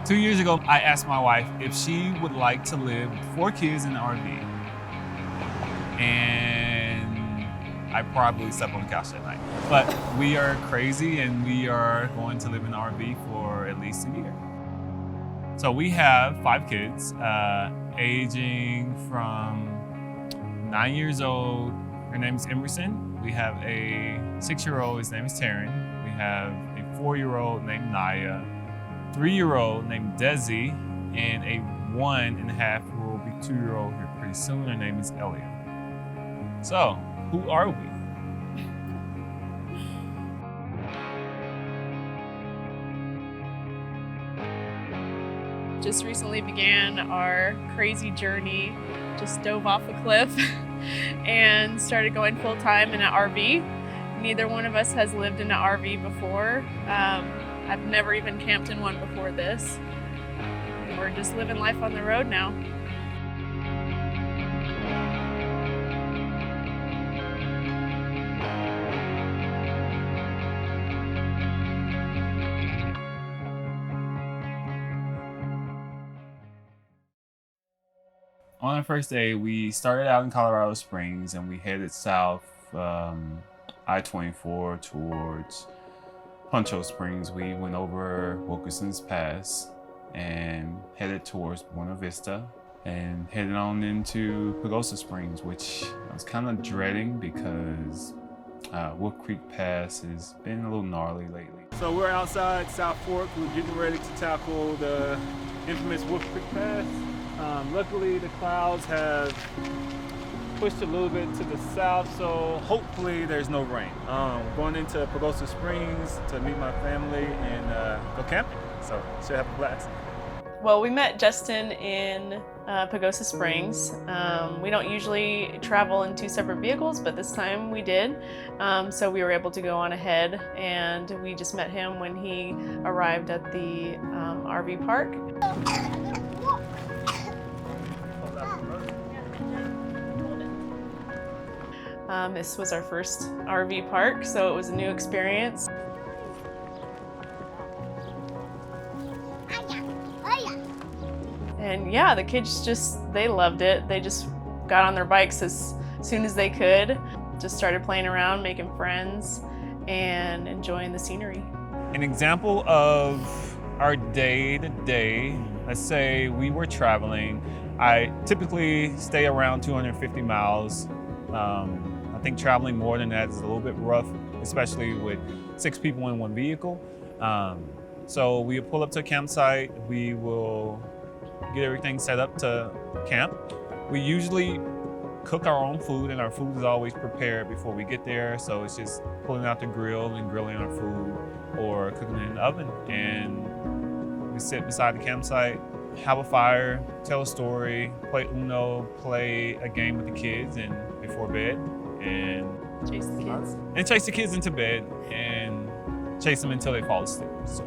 2 years ago, I asked my wife if she would like to live with 4 kids in an RV. And I probably slept on the couch that night. But we are crazy and we are going to live in an RV for at least a year. So we have 5 kids, aging from 9 years old. Her name is Emerson. We have a 6-year-old, his name is Taryn. We have a 4-year-old named Naya, 3-year-old named Desi, and a 1.5 who will be 2-year-old here pretty soon. Her name is Elia. So, who are we? Just recently began our crazy journey, just dove off a cliff and started going full-time in an RV. Neither one of us has lived in an RV before. I've never even camped in one before this. We're just living life on the road now. On our first day, we started out in Colorado Springs and we headed south, I-24 towards Poncho Springs. We went over Wilkerson's Pass and headed towards Buena Vista and headed on into Pagosa Springs, which I was kind of dreading because Wolf Creek Pass has been a little gnarly lately. So we're outside South Fork. We're getting ready to tackle the infamous Wolf Creek Pass. Luckily, the clouds have pushed a little bit to the south, so hopefully there's no rain. We're going into Pagosa Springs to meet my family and go camping, so should have a blast. Well, we met Justin in Pagosa Springs. We don't usually travel in 2 separate vehicles, but this time we did. So we were able to go on ahead, and we just met him when he arrived at the RV park. This was our first RV park, so it was a new experience. And yeah, the kids they loved it. They just got on their bikes as soon as they could, just started playing around, making friends, and enjoying the scenery. An example of our day-to-day, let's say we were traveling. I typically stay around 250 miles. I think traveling more than that is a little bit rough, especially with 6 people in one vehicle. So we pull up to a campsite, we will get everything set up to camp. We usually cook our own food, and our food is always prepared before we get there. So it's just pulling out the grill and grilling our food or cooking it in the oven. And we sit beside the campsite, have a fire, tell a story, play Uno, play a game with the kids and before bed. And chase the kids into bed and chase them until they fall asleep. So.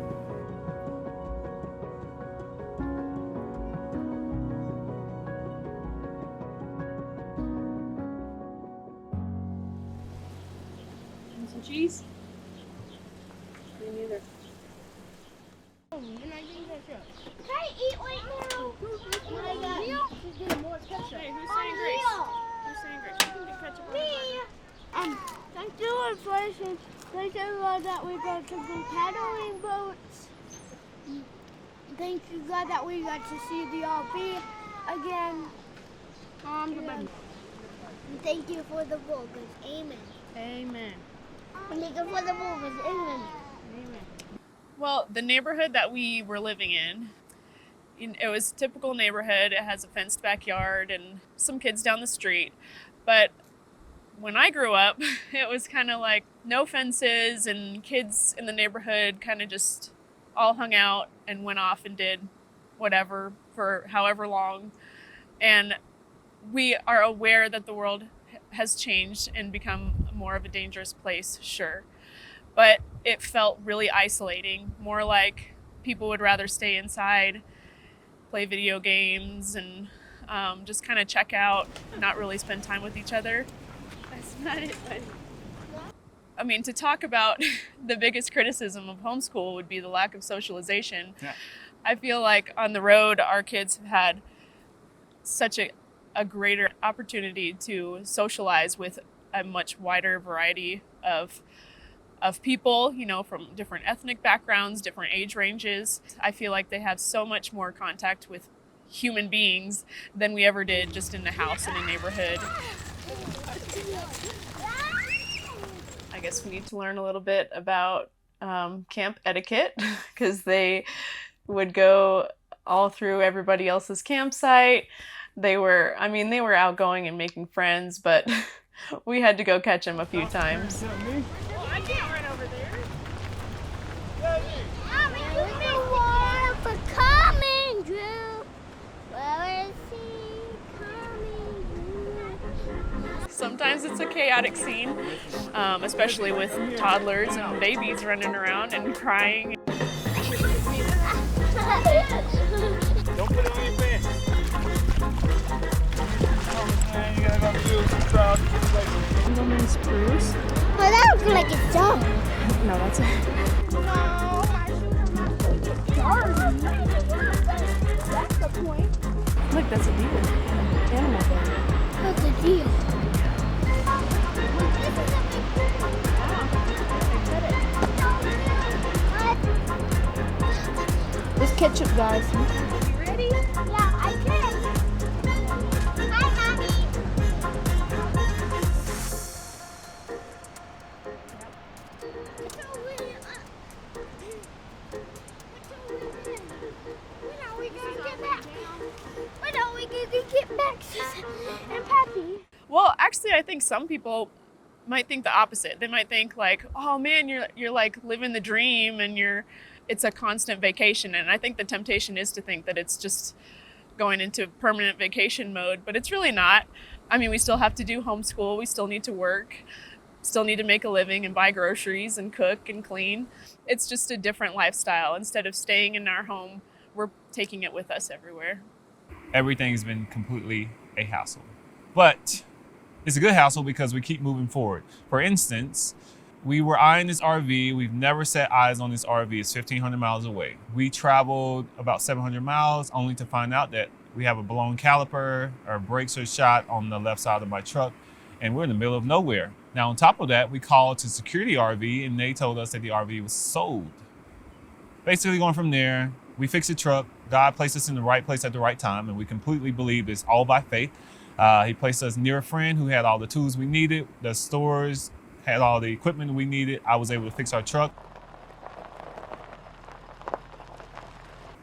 Some cheese? Me neither. Can I eat right now? Hey, who's saying grace? Who's saying grace? You can get ketchup on the burger. Thank you, Lord, for thank you, Lord, that we got to go paddling boats. Thank you, God, that we got to see the RV again. And thank you for the burgers. Amen. Amen. Thank you for the burgers. Amen. Amen. Well, the neighborhood that we were living in, it was a typical neighborhood. It has a fenced backyard and some kids down the street. But when I grew up, it was kind of like no fences, and kids in the neighborhood kind of just all hung out and went off and did whatever for however long. And we are aware that the world has changed and become more of a dangerous place, sure. But it felt really isolating, more like people would rather stay inside, play video games, and just kind of check out, not really spend time with each other. That's not it, buddy. I mean, to talk about the biggest criticism of homeschool would be the lack of socialization. Yeah. I feel like on the road, our kids have had such a greater opportunity to socialize with a much wider variety of people, you know, from different ethnic backgrounds, different age ranges. I feel like they have so much more contact with human beings than we ever did just in a house in a neighborhood. I guess we need to learn a little bit about camp etiquette because they would go all through everybody else's campsite. They were outgoing and making friends, but we had to go catch them a few times. I can't run over there. Mommy, you been warm for coming, Drew. Where is he coming, Drew? Sometimes it's a chaotic scene, especially with toddlers and babies running around and crying. Don't put it on your face. Oh man, you gotta go do some crowd. Lemon spruce? Well, that looks like it's dumb. No, that's it. That's the point. Look, that's a deer. Animal bed. What's the deal? This ketchup, guys. You ready? Yeah, I can. Hi, Mommy. When are we going to get back? When are we going to get back, Susan and Pappy? Well, actually, I think some people might think the opposite. They might think like, "Oh man, you're like living the dream, and it's a constant vacation." And I think the temptation is to think that it's just going into permanent vacation mode, but it's really not. I mean, we still have to do homeschool. We still need to work, still need to make a living and buy groceries and cook and clean. It's just a different lifestyle. Instead of staying in our home, we're taking it with us everywhere. Everything's been completely a hassle. But it's a good hassle because we keep moving forward. For instance, we were eyeing this RV. We've never set eyes on this RV. It's 1,500 miles away. We traveled about 700 miles only to find out that we have a blown caliper, our brakes are shot on the left side of my truck, and we're in the middle of nowhere. Now, on top of that, we called to Security RV, and they told us that the RV was sold. Basically, going from there, we fixed the truck. God placed us in the right place at the right time, and we completely believe it's all by faith. He placed us near a friend who had all the tools we needed. The stores had all the equipment we needed. I was able to fix our truck.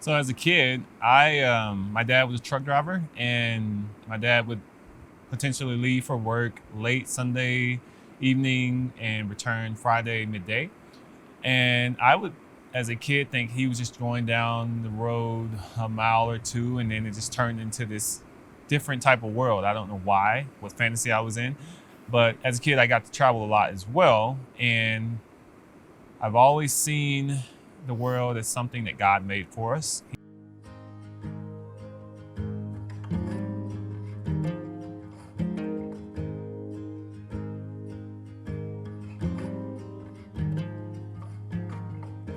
So as a kid, my dad was a truck driver, and my dad would potentially leave for work late Sunday evening and return Friday midday. And I would, as a kid, think he was just going down the road a mile or two, and then it just turned into this different type of world. I don't know why, what fantasy I was in, but as a kid, I got to travel a lot as well. And I've always seen the world as something that God made for us.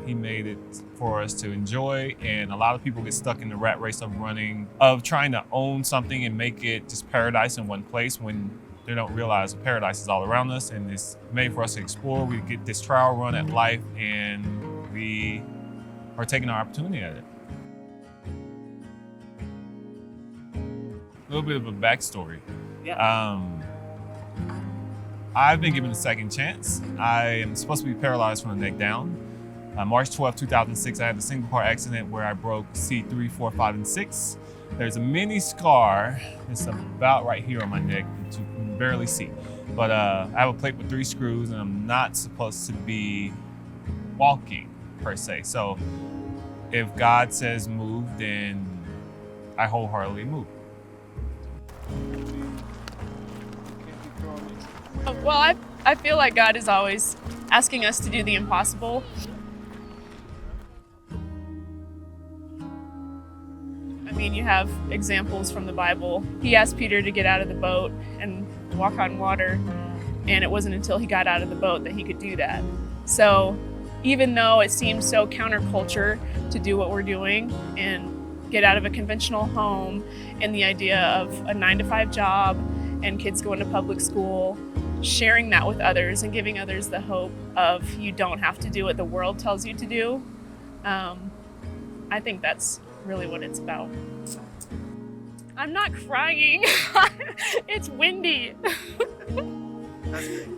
He made it for us to enjoy, and a lot of people get stuck in the rat race of trying to own something and make it just paradise in one place when they don't realize the paradise is all around us, and it's made for us to explore. We get this trial run at life, and we are taking our opportunity at it. A little bit of a backstory. Yeah. I've been given a second chance. I am supposed to be paralyzed from the neck down. March 12, 2006, I had a single car accident where I broke C3, 4, 5, and 6. There's a mini scar. It's about right here on my neck that you can barely see. But I have a plate with 3 screws, and I'm not supposed to be walking per se. So if God says move, then I wholeheartedly move. Well, I feel like God is always asking us to do the impossible. I mean, you have examples from the Bible. He asked Peter to get out of the boat and walk on water, and it wasn't until he got out of the boat that he could do that. So even though it seems so counterculture to do what we're doing and get out of a conventional home and the idea of a 9-to-5 job and kids going to public school, sharing that with others and giving others the hope of you don't have to do what the world tells you to do. I think that's really what it's about. I'm not crying. It's windy. That's great.